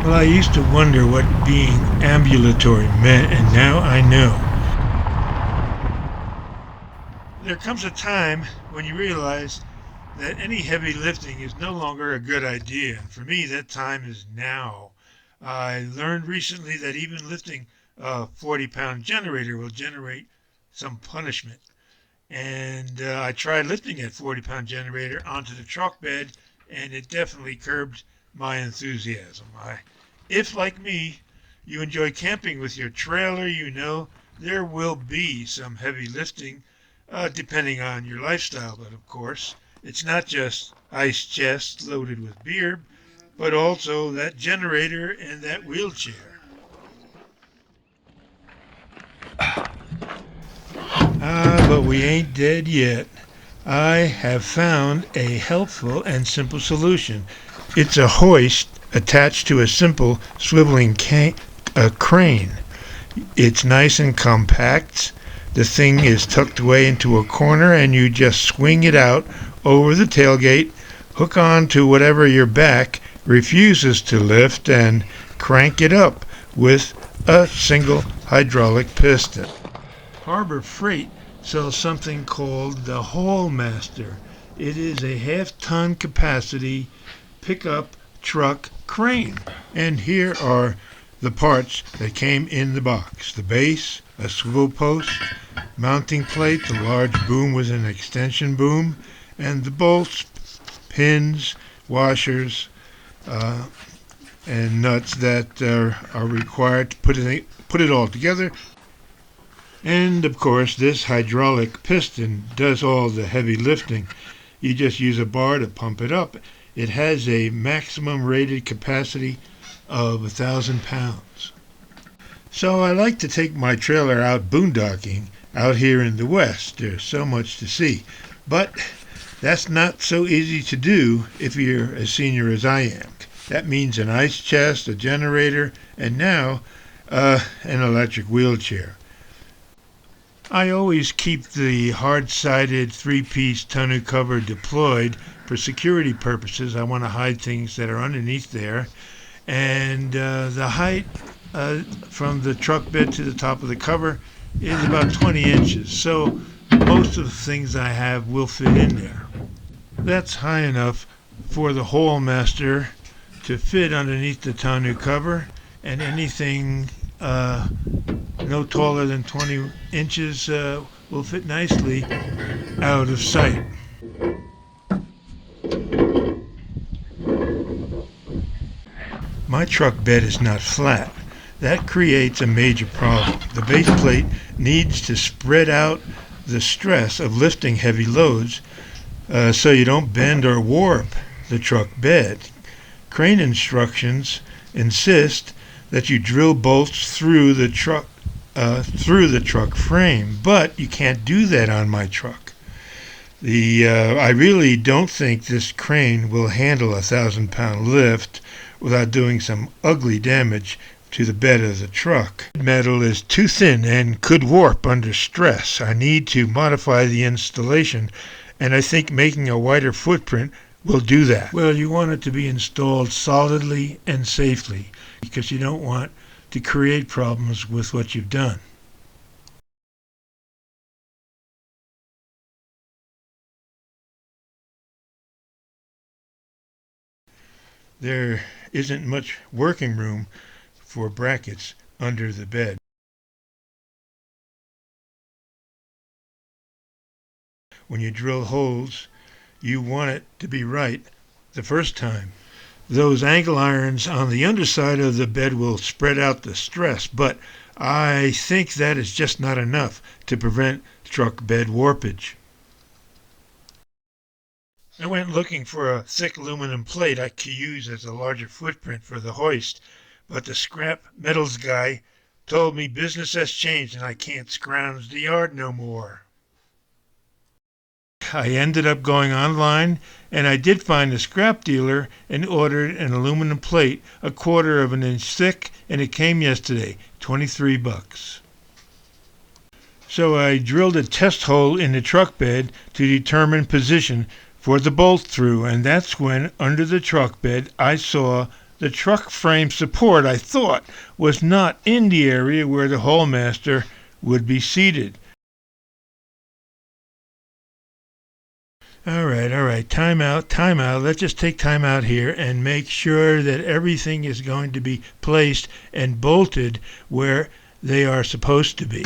Well, I used to wonder what being ambulatory meant, and now I know. There comes a time when you realize that any heavy lifting is no longer a good idea. And for me, that time is now. I learned recently that even lifting a 40-pound generator will generate some punishment. And I tried lifting that 40-pound generator onto the truck bed, and it definitely curbed my enthusiasm. If, like me, you enjoy camping with your trailer, you know there will be some heavy lifting, depending on your lifestyle. But of course, it's not just ice chest loaded with beer, but also that generator and that wheelchair. But we ain't dead yet. I have found a helpful and simple solution. It's a hoist attached to a simple swiveling crane. It's nice and compact. The thing is tucked away into a corner, and you just swing it out over the tailgate, hook on to whatever your back refuses to lift, and crank it up with a single hydraulic piston. Harbor Freight sells something called the Haulmaster. It is a half-ton capacity pickup truck crane. And here are the parts that came in the box. The base, a swivel post, mounting plate, the large boom with an extension boom, and the bolts, pins, washers, and nuts that are required to put it all together. And of course, this hydraulic piston does all the heavy lifting. You just use a bar to pump it up. It has a maximum rated capacity of 1,000 pounds. So I like to take my trailer out boondocking out here in the West. There's so much to see. But that's not so easy to do if you're as senior as I am. That means an ice chest, a generator, and now an electric wheelchair. I always keep the hard-sided three-piece tonneau cover deployed for security purposes. I want to hide things that are underneath there. And the height from the truck bed to the top of the cover is about 20 inches. So most of the things I have will fit in there. That's high enough for the Haulmaster to fit underneath the tonneau cover, and anything no taller than 20 inches will fit nicely out of sight. My truck bed is not flat. That creates a major problem. The base plate needs to spread out the stress of lifting heavy loads so you don't bend or warp the truck bed. Crane instructions insist that you drill bolts through the truck frame, but you can't do that on my truck. I really don't think this crane will handle a 1,000-pound lift without doing some ugly damage to the bed of the truck. Metal is too thin and could warp under stress. I need to modify the installation, and I think making a wider footprint will do that. Well, you want it to be installed solidly and safely because you don't want to create problems with what you've done. There isn't much working room for brackets under the bed. When you drill holes, you want it to be right the first time. Those angle irons on the underside of the bed will spread out the stress, but I think that is just not enough to prevent truck bed warpage. I went looking for a thick aluminum plate I could use as a larger footprint for the hoist, but the scrap metals guy told me business has changed and I can't scrounge the yard no more. I ended up going online, and I did find a scrap dealer and ordered an aluminum plate 1/4 of an inch thick, and it came yesterday, $23. So I drilled a test hole in the truck bed to determine position for the bolt through, and that's when under the truck bed I saw The truck frame support, I thought, was not in the area where the Haulmaster would be seated. All right. Time out. Let's just take time out here and make sure that everything is going to be placed and bolted where they are supposed to be.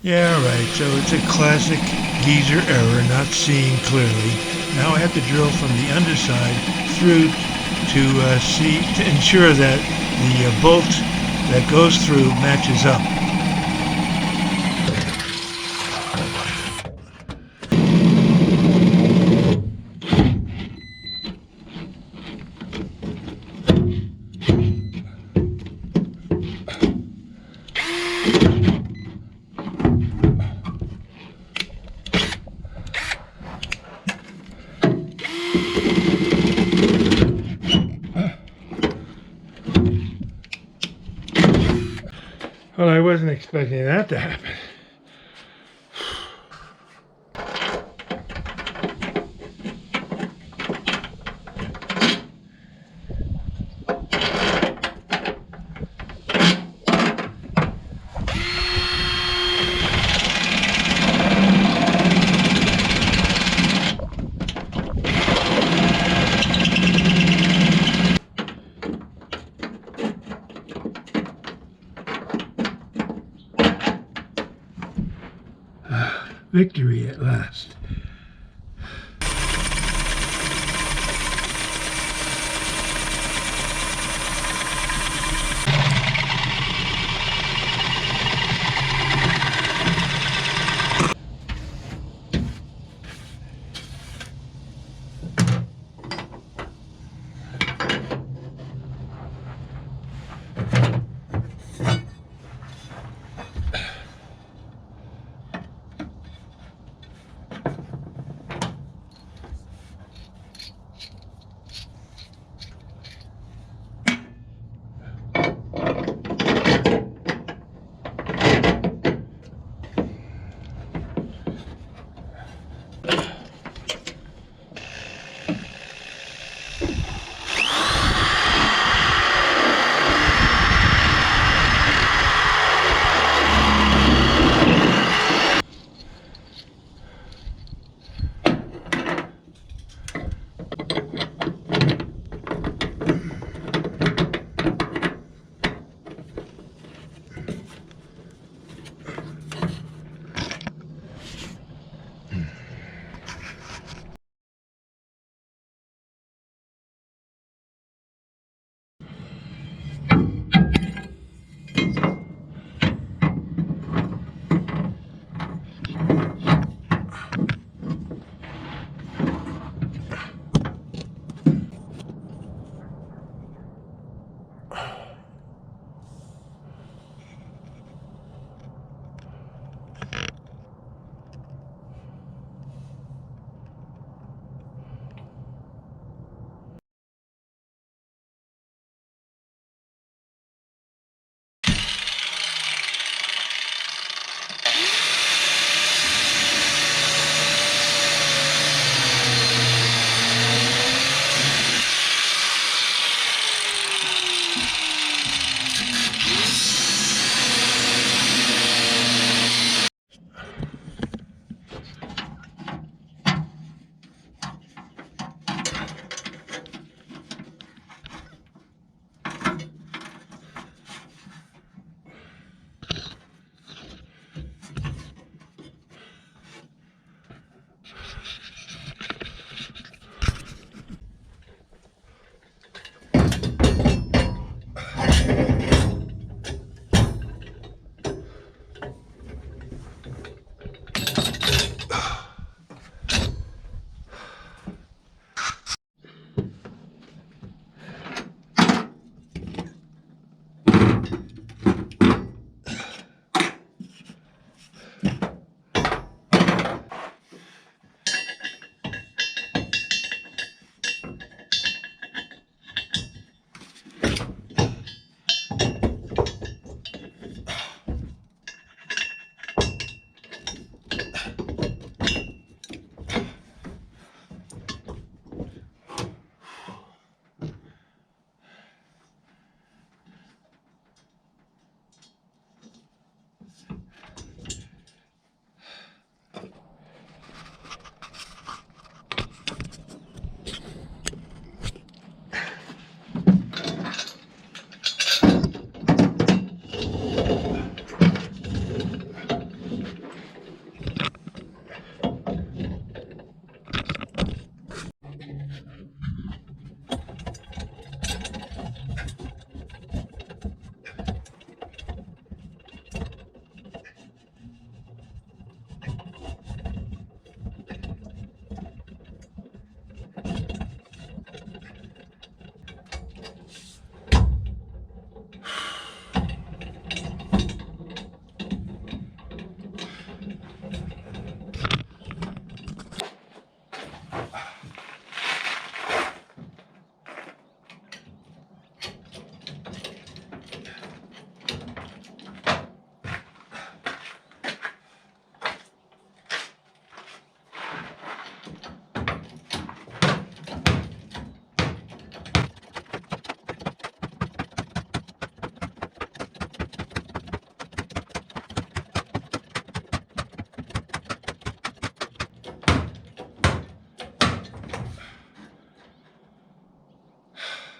Yeah, right. So it's a classic geezer error, not seeing clearly. Now I have to drill from the underside through to ensure that the bolt that goes through matches up. Well, I wasn't expecting that to happen. Victory at last.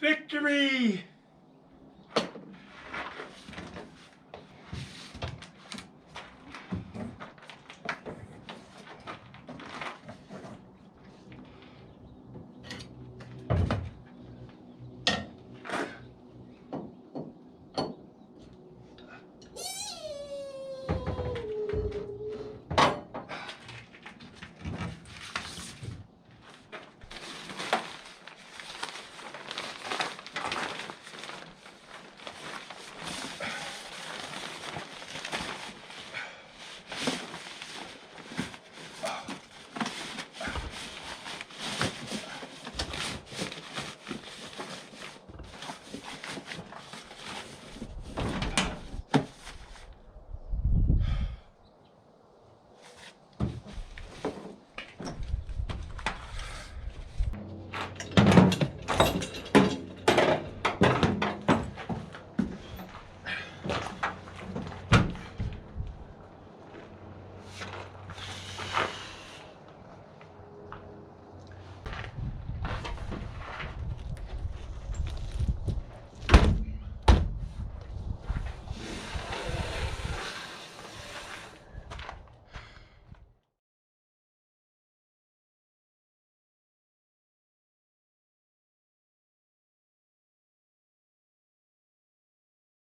Victory!